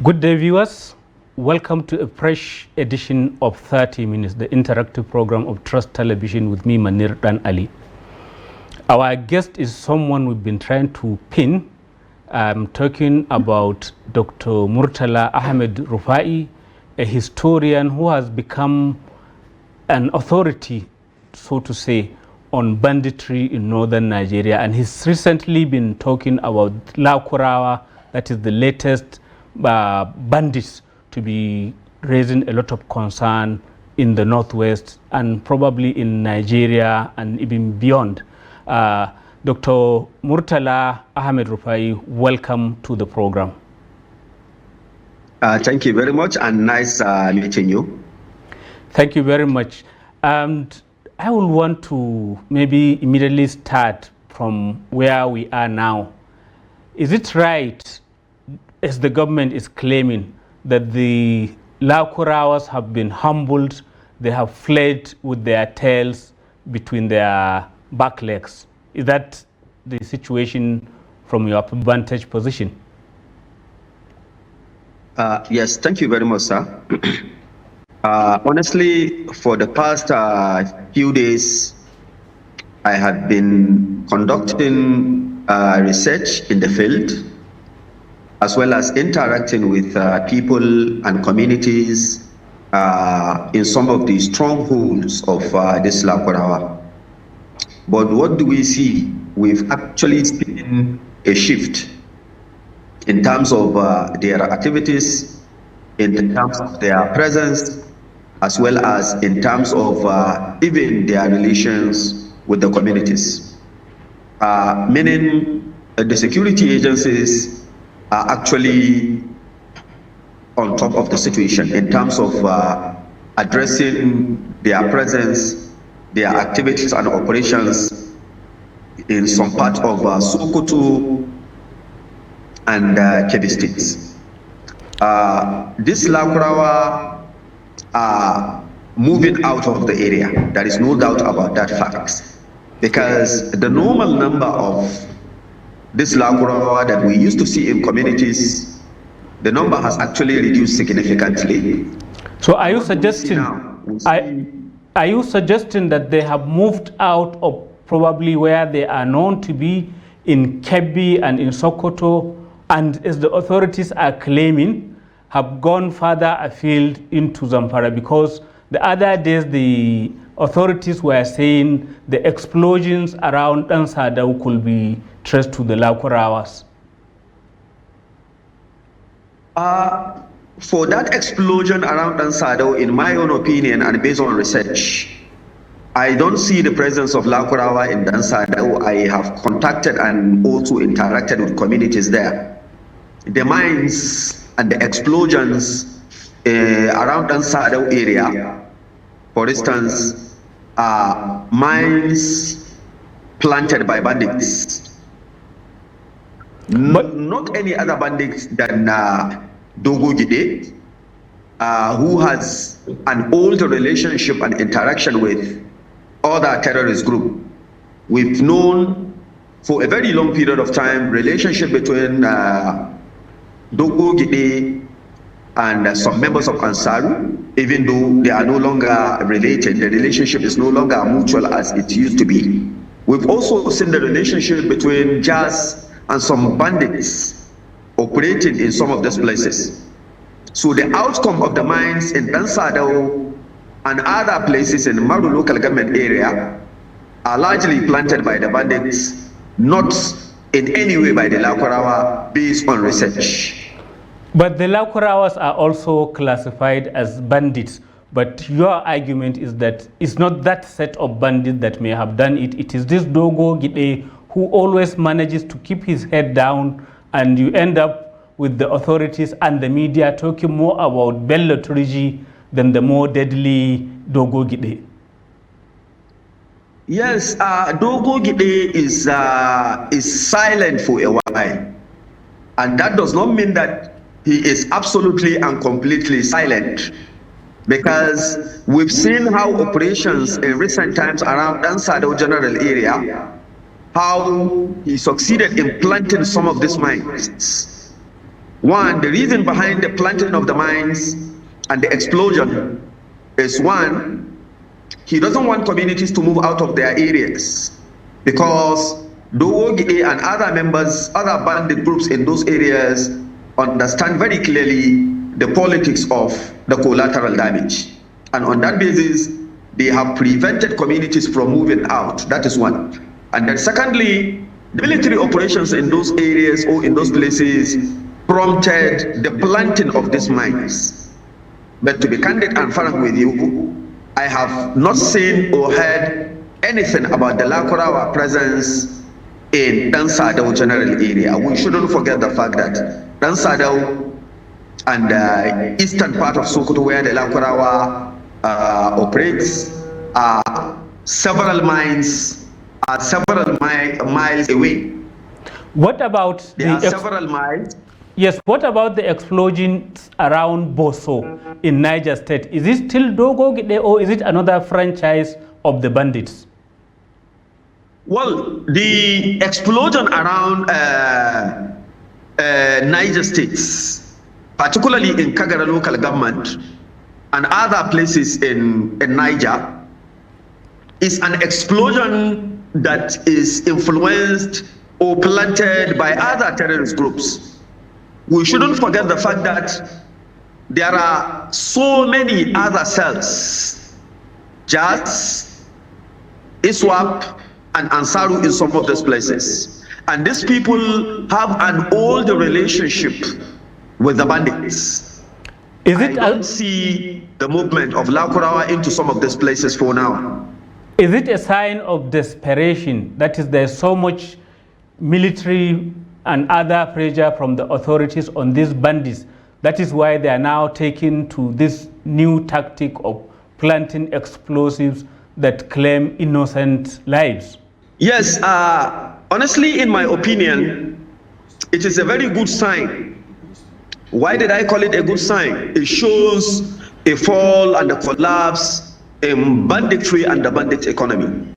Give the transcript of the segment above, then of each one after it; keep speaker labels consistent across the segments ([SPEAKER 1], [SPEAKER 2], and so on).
[SPEAKER 1] Good day, viewers. Welcome to a fresh edition of 30 Minutes, the interactive program of Trust Television with me, Manir Dan Ali. Our guest is someone we've been trying to pin. I'm talking about Dr. Murtala Ahmed Rufai, a historian who has become an authority, so to say, on banditry in northern Nigeria. And he's recently been talking about Lakurawa, that is the latest bandits to be raising a lot of concern in the northwest and probably in Nigeria and even beyond. Dr. Murtala Ahmed Rufai, welcome to the program.
[SPEAKER 2] Thank you very much, and nice meeting you.
[SPEAKER 1] Thank you very much. And I will want to maybe immediately start from where we are now. Is it right, as the government is claiming, that the Lakurawas have been humbled, they have fled with their tails between their back legs? Is that the situation from your vantage position?
[SPEAKER 2] Yes, thank you very much, sir. Honestly, for the past few days, I have been conducting research in the field, as well as interacting with people and communities in some of the strongholds of this Lakurawa. But what do we see? We've actually seen a shift in terms of their activities, in terms of their presence, as well as in terms of even their relations with the communities. Meaning the security agencies are actually on top of the situation in terms of addressing their presence, their activities and operations in some part of Sokoto and Kebbi states. This Lakurawa are moving out of the area. There is no doubt about that fact, because the normal number of this Lakurawa that we used to see in communities, the number has actually reduced significantly.
[SPEAKER 1] So are you suggesting are you suggesting that they have moved out of probably where they are known to be in Kebbi and in Sokoto, and as the authorities are claiming, have gone further afield into Zamfara? Because the other days the authorities were saying the explosions around Dansadau could be traced to the Lakurawas.
[SPEAKER 2] For that explosion around Dansadau, in my own opinion and based on research, I don't see the presence of Lakurawa in Dansadau. I have contacted and also interacted with communities there. The mines and the explosions around Dansadau area, for instance, are mines planted by bandits. But not any other bandits than Dogo Gide, who has an old relationship and interaction with other terrorist group. We've known for a very long period of time relationship between Dogo Gide and some members of Ansaru. Even though they are no longer related, the relationship is no longer mutual as it used to be. We've also seen the relationship between Jazz and some bandits operating in some of these places. So the outcome of the mines in Dansadau and other places in the Maru local government area are largely planted by the bandits, not in any way by the Lakurawa, based on research.
[SPEAKER 1] But the Lakurawas are also classified as bandits. But your argument is that it's not that set of bandits that may have done it. It is this Dogo Gide who always manages to keep his head down, and you end up with the authorities and the media talking more about Bello Turiji than the more deadly Dogo Gide.
[SPEAKER 2] Yes, Dogo Gide is silent for a while, and that does not mean that he is absolutely and completely silent, because we've seen how operations in recent times around Dansadau general area, how he succeeded in planting some of these mines. One, the reason behind the planting of the mines and the explosion is one, he doesn't want communities to move out of their areas because Dogogide and other members, other bandit groups in those areas understand very clearly the politics of the collateral damage. And on that basis, they have prevented communities from moving out. That is one. And then secondly, the military operations in those areas or in those places prompted the planting of these mines. But to be candid and frank with you, I have not seen or heard anything about the Lakurawa presence in Dansadao general area. We shouldn't forget the fact that Dansadao and the eastern part of Sokoto, where the Lakurawa operates, several miles away.
[SPEAKER 1] What about
[SPEAKER 2] several miles?
[SPEAKER 1] Yes, what about the explosions around Boso in Niger State? Is it still Dogogide or is it another franchise of the bandits?
[SPEAKER 2] Well, the explosion around Niger States, particularly in Kagara local government and other places in Niger, is an explosion that is influenced or planted by other terrorist groups. We shouldn't forget the fact that there are so many other cells, JAS, ISWAP, and Ansaru in some of those places. And these people have an old relationship with the bandits. I don't see the movement of Lakurawa into some of these places for now.
[SPEAKER 1] Is it a sign of desperation? That is, there's so much military and other pressure from the authorities on these bandits. That is why they are now taking to this new tactic of planting explosives that claim innocent lives.
[SPEAKER 2] Yes, honestly, in my opinion, it is a very good sign. Why did I call it a good sign? It shows a fall and a collapse in banditry and the bandit economy.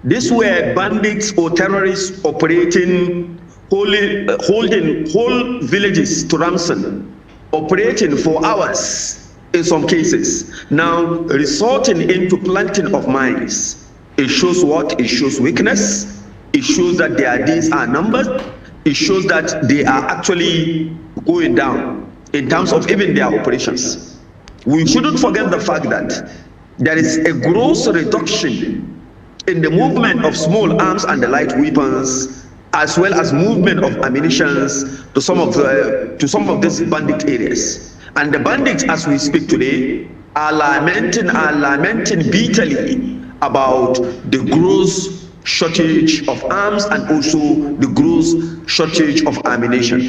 [SPEAKER 2] These were bandits or terrorists operating, holding whole villages to ransom, operating for hours in some cases, now resorting into planting of mines. It shows what? It shows weakness. It shows that their days are numbered. It shows that they are actually going down in terms of even their operations. We shouldn't forget the fact that there is a gross reduction in the movement of small arms and the light weapons, as well as movement of ammunition to some of these bandit areas. And the bandits, as we speak today, are lamenting bitterly about the gross shortage of arms and also the gross shortage of ammunition.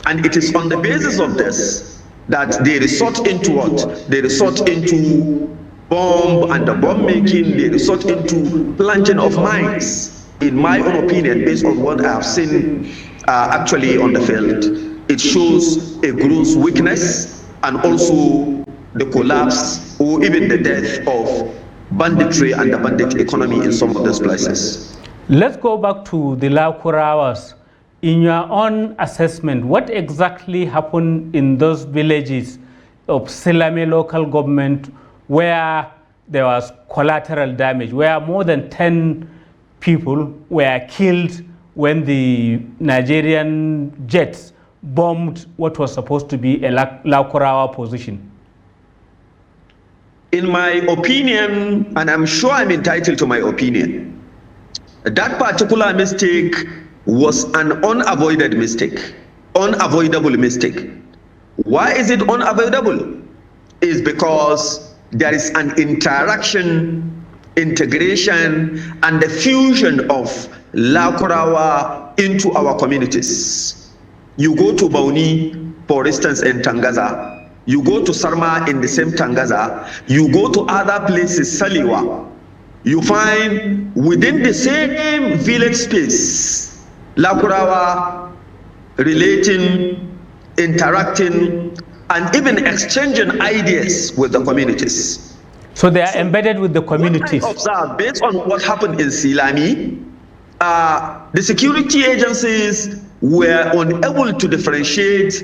[SPEAKER 2] And it is on the basis of this that they resort into what? They resort into bomb and the bomb making, they resort into planting of mines. In my own opinion, based on what I have seen actually on the field, it shows a gross weakness and also the collapse or even the death of banditry and the bandit economy in some of those places.
[SPEAKER 1] Let's go back to the Lakurawas. In your own assessment, what exactly happened in those villages of Silame local government where there was collateral damage, where more than 10 people were killed when the Nigerian jets bombed what was supposed to be a Lakurawa position?
[SPEAKER 2] In my opinion, and I'm sure I'm entitled to my opinion, that particular mistake was an unavoided mistake, unavoidable mistake. Why is it unavoidable? It's because there is an interaction, integration, and the fusion of Lakurawa into our communities. You go to Bauni, for instance, in Tangaza. You go to Sarma in the same Tangaza. You go to other places, Saliwa. You find within the same village space, Lakurawa relating, interacting, and even exchanging ideas with the communities.
[SPEAKER 1] So they are embedded with the communities.
[SPEAKER 2] What I observed, based on what happened in Silami, the security agencies were unable to differentiate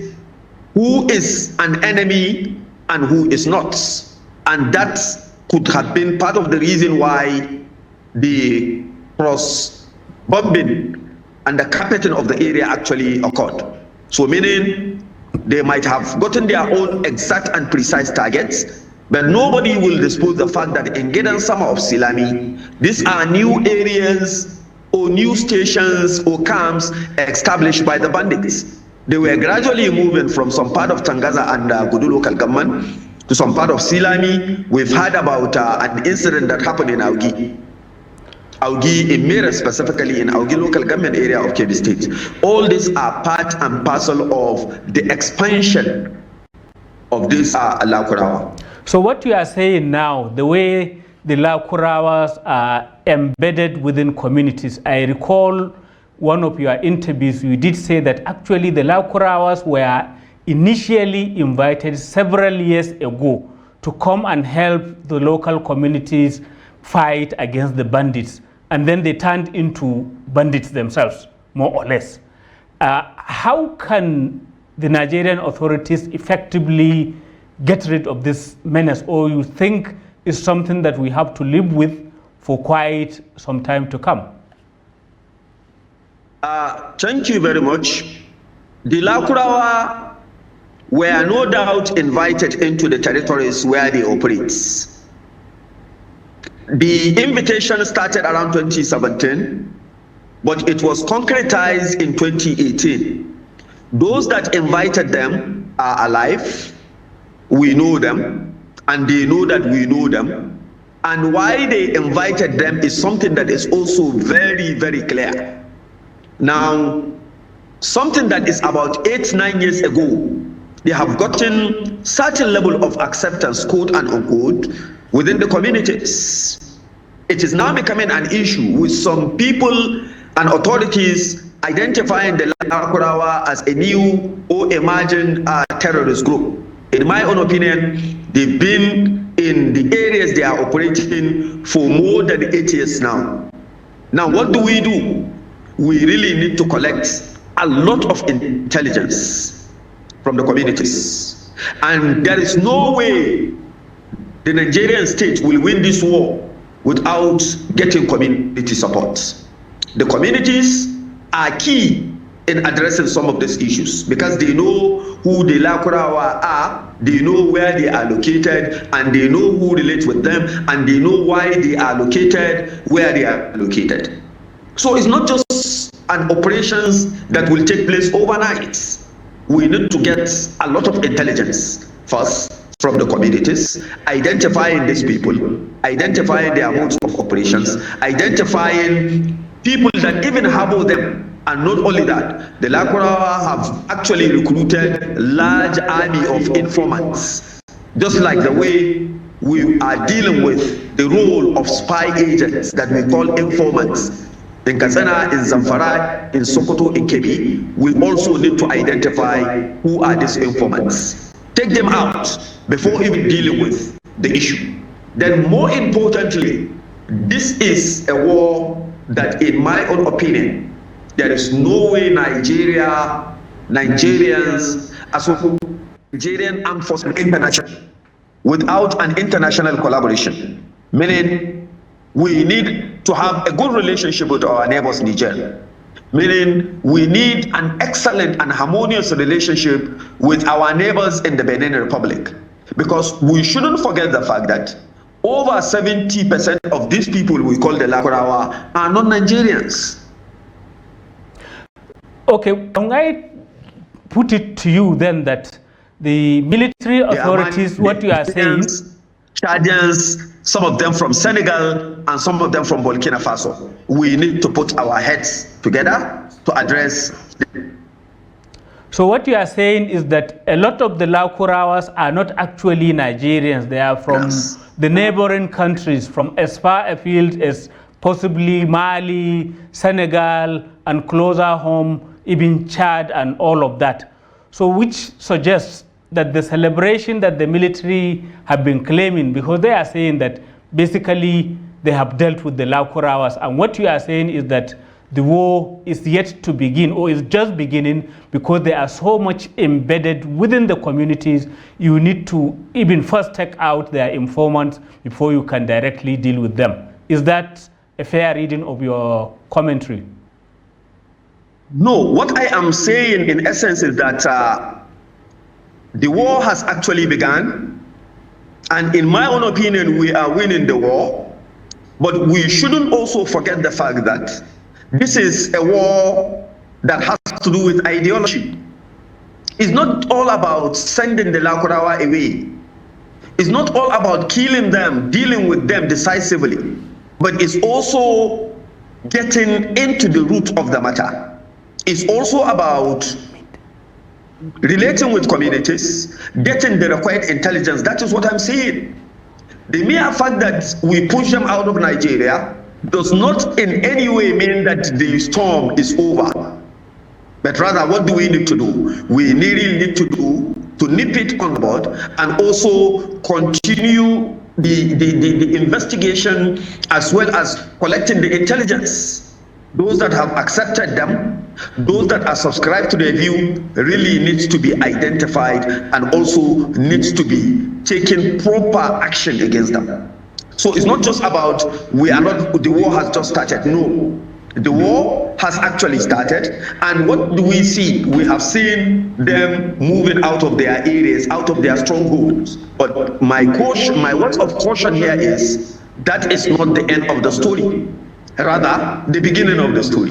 [SPEAKER 2] who is an enemy and who is not. And that could have been part of the reason why the cross-bombing and the carpeting of the area actually occurred. So meaning they might have gotten their own exact and precise targets, but nobody will dispute the fact that in Gidan Sama of Silami, these are new areas or new stations or camps established by the bandits. They were gradually moving from some part of Tangaza and Gudu local government to some part of Silami. We've heard about an incident that happened in Augi in Manir, specifically in Augi local government area of Kebbi State. All these are part and parcel of the expansion of this Lakurawa.
[SPEAKER 1] So what you are saying now, the way the Lakurawas are embedded within communities, I recall one of your interviews, you did say that actually the Lakurawas were initially invited several years ago to come and help the local communities fight against the bandits, and then they turned into bandits themselves, more or less. How can the Nigerian authorities effectively get rid of this menace, or you think is something that we have to live with for quite some time to come?
[SPEAKER 2] Thank you very much. The Lakurawa were no doubt invited into the territories where they operate. The invitation started around 2017, but it was concretized in 2018. Those that invited them are alive. We know them, and they know that we know them. And why they invited them is something that is also very, very clear. Now, something that is about 8-9 years ago, they have gotten certain level of acceptance, quote and unquote, within the communities. It is now becoming an issue with some people and authorities identifying the Lakurawa as a new or emerging terrorist group. In my own opinion, they've been in the areas they are operating for more than 8 years now. Now, what do? We really need to collect a lot of intelligence from the communities. And there is no way the Nigerian state will win this war without getting community support. The communities are key in addressing some of these issues because they know who the Lakurawa are, they know where they are located, and they know who relates with them, and they know why they are located where they are located. So it's not just an operations that will take place overnight. We need to get a lot of intelligence first from the communities, identifying these people, identifying their modes of operations, identifying people that even harbor them. And not only that, the Lakurawa have actually recruited large army of informants, just like the way we are dealing with the role of spy agents that we call informants. In Katsina, in Zamfara, in Sokoto, in Kebbi, we also need to identify who are these informants. Take them out before even dealing with the issue. Then more importantly, this is a war that, in my own opinion, there is no way Nigerians, as well Nigerian Armed Forces International, without an international collaboration. Meaning, we need to have a good relationship with our neighbors, Niger. Meaning, we need an excellent and harmonious relationship with our neighbors in the Benin Republic. Because we shouldn't forget the fact that over 70% of these people we call the Lakurawa are not Nigerians.
[SPEAKER 1] Okay, can I put it to you then that the military authorities, what you are saying,
[SPEAKER 2] Chadians, some of them from Senegal and some of them from Burkina Faso, we need to put our heads together to address.
[SPEAKER 1] So what you are saying is that a lot of the Lakurawas are not actually Nigerians. They are from the neighboring countries, from as far afield as possibly Mali, Senegal, and closer home, even Chad and all of that. So which suggests that the celebration that the military have been claiming, because they are saying that basically they have dealt with the Lakurawas, and what you are saying is that the war is yet to begin or is just beginning because they are so much embedded within the communities. You need to even first take out their informants before you can directly deal with them. Is that a fair reading of your commentary?
[SPEAKER 2] No, what I am saying in essence is that the war has actually begun, and in my own opinion, we are winning the war. But we shouldn't also forget the fact that this is a war that has to do with ideology. It's not all about sending the Lakurawa away. It's not all about killing them, dealing with them decisively, but it's also getting into the root of the matter. It's also about relating with communities, getting the required intelligence. That is what I'm saying. The mere fact that we push them out of Nigeria does not in any way mean that the storm is over. But rather, what do we need to do? We really need to nip it on board and also continue the investigation as well as collecting the intelligence. Those that have accepted them, those that are subscribed to their view really needs to be identified and also needs to be taking proper action against them. So it's not just about the war has just started. No, the war has actually started. And what do we see? We have seen them moving out of their areas, out of their strongholds. But my words of caution here is that is not the end of the story. Rather, the beginning of the story.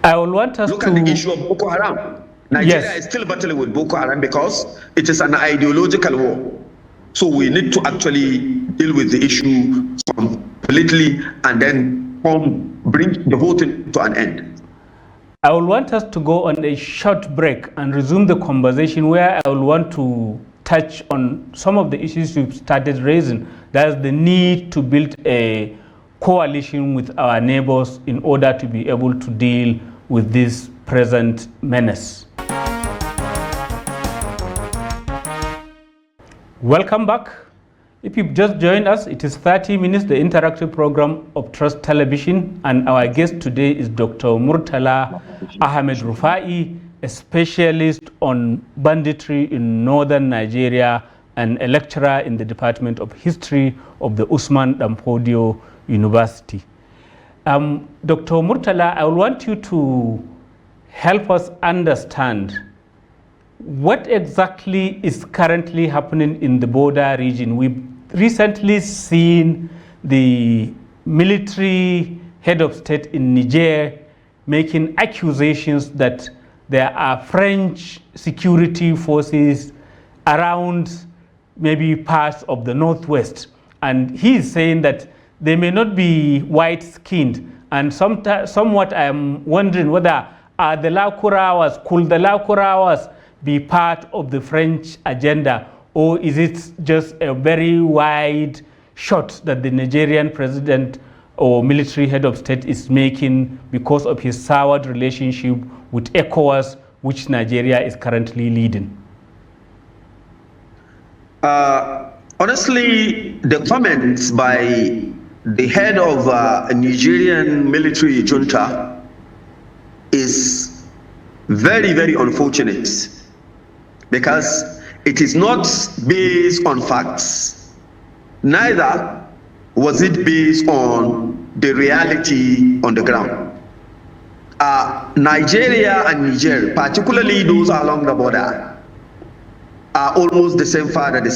[SPEAKER 1] I will want us
[SPEAKER 2] Look at the issue of Boko Haram. Nigeria is still battling with Boko Haram because it is an ideological war. So we need to actually deal with the issue completely and then bring the whole thing to an end.
[SPEAKER 1] I will want us to go on a short break and resume the conversation where I will want to touch on some of the issues you've started raising. That's the need to build a coalition with our neighbors in order to be able to deal with this present menace. Welcome back. If you've just joined us, it is 30 Minutes, the interactive program of Trust Television, and our guest today is Dr. Murtala Ahmed Rufai, a specialist on banditry in northern Nigeria and a lecturer in the Department of History of the Usman Danfodio University. Dr. Murtala, I want you to help us understand what exactly is currently happening in the border region. We've recently seen the military head of state in Niger making accusations that there are French security forces around maybe parts of the northwest. And he is saying that they may not be white-skinned, and somewhat I am wondering whether the Laukurawas, could the Laukurawas be part of the French agenda, or is it just a very wide shot that the Nigerian president or military head of state is making because of his soured relationship with ECOWAS, which Nigeria is currently leading?
[SPEAKER 2] Honestly, the comments by the head of a Nigerian military junta is very, very unfortunate because it is not based on facts, neither was it based on the reality on the ground. Nigeria and Niger, particularly those along the border, are almost the same father, the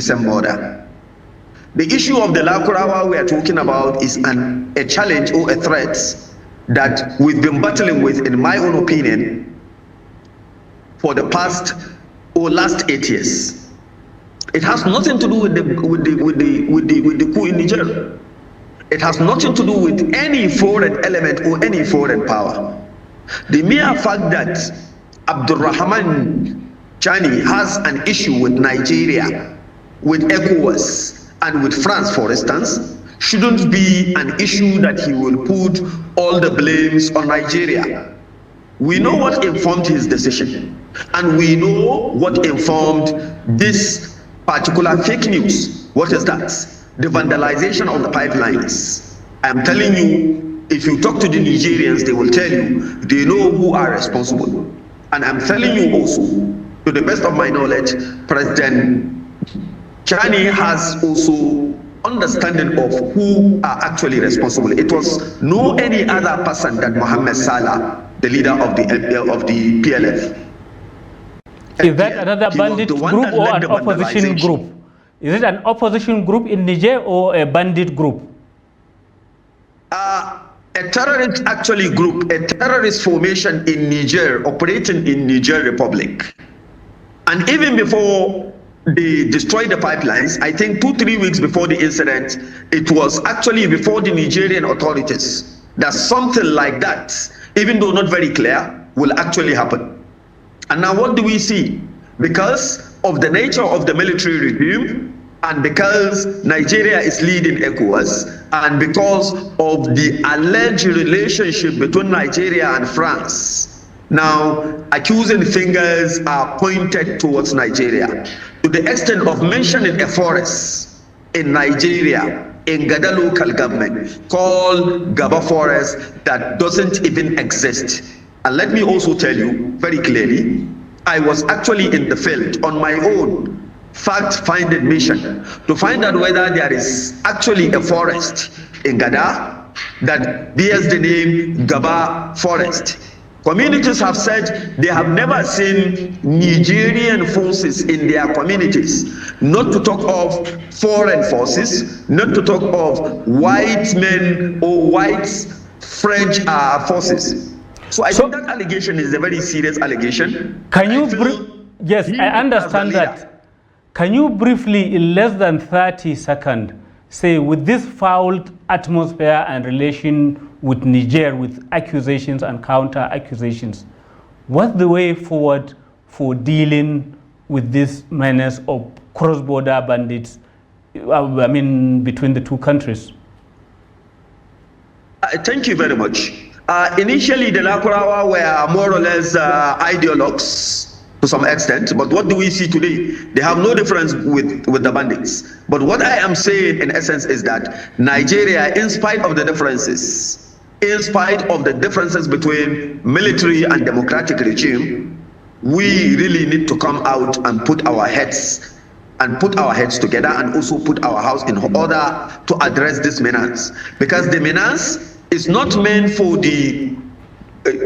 [SPEAKER 2] same border. The issue of the Lakurawa we are talking about is a challenge or a threat that we've been battling with, in my own opinion, for the last 8 years. It has nothing to do with the coup in Niger. It has nothing to do with any foreign element or any foreign power. The mere fact that Abdurrahman Chani has an issue with Nigeria, with ECOWAS, and with France, for instance, shouldn't be an issue that he will put all the blames on Nigeria. We know what informed his decision, and we know what informed this particular fake news. What is that? The vandalization of the pipelines. I'm telling you, if you talk to the Nigerians, they will tell you they know who are responsible. And I'm telling you also, to the best of my knowledge, President Chani has also understanding of who are actually responsible. It was no any other person than Mohammed Salah, the leader of the PLF.
[SPEAKER 1] Is that another bandit group or an opposition group? Is it an opposition group in Niger or a bandit group?
[SPEAKER 2] A terrorist actually group, a terrorist formation in Niger, operating in Niger Republic. And even before they destroyed the pipelines, I think 2-3 weeks before the incident, it was actually before the Nigerian authorities that something like that, even though not very clear, will actually happen. And now what do we see? Because of the nature of the military regime, and because Nigeria is leading ECOWAS, and because of the alleged relationship between Nigeria and France, now accusing fingers are pointed towards Nigeria, to the extent of mentioning a forest in Nigeria, in Gada local government, called Gaba Forest, that doesn't even exist. And let me also tell you very clearly, I was actually in the field on my own fact-finding mission to find out whether there is actually a forest in Gada that bears the name Gaba Forest. Communities have said they have never seen Nigerian forces in their communities, not to talk of foreign forces, not to talk of white men or white French forces. So I think that allegation is a very serious allegation.
[SPEAKER 1] Can you, yes, I understand that. Can you briefly, in less than 30 seconds, say with this foul atmosphere and relation with Niger, with accusations and counter accusations, what's the way forward for dealing with this menace of cross-border bandits, I mean, between the two countries?
[SPEAKER 2] Thank you very much. Initially, the Lakurawa were more or less ideologues to some extent, but what do we see today? They have no difference with the bandits. But what I am saying in essence is that Nigeria, in spite of the differences, between military and democratic regime, we really need to come out and put our heads together, and also put our house in order to address this menace. Because the menace is not meant for the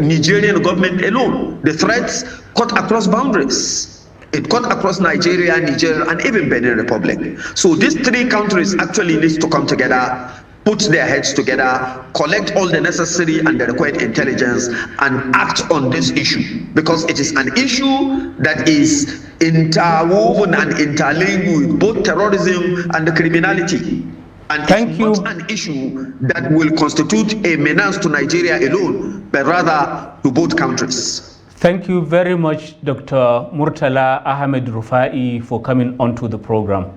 [SPEAKER 2] Nigerian government alone. The threats cut across boundaries. It cut across Nigeria, Niger, and even Benin Republic. So these three countries actually need to come together, put their heads together, collect all the necessary and the required intelligence, and act on this issue. Because it is an issue that is interwoven and interlinked with both terrorism and the criminality. And it's not an issue that will constitute a menace to Nigeria alone, but rather to both countries.
[SPEAKER 1] Thank you very much, Dr. Murtala Ahmed Rufai, for coming onto the program.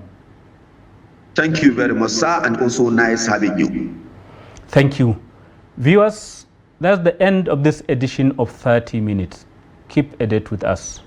[SPEAKER 2] Thank you very much, sir, and also nice having you.
[SPEAKER 1] Thank you. Viewers, that's the end of this edition of 30 Minutes. Keep a date with us.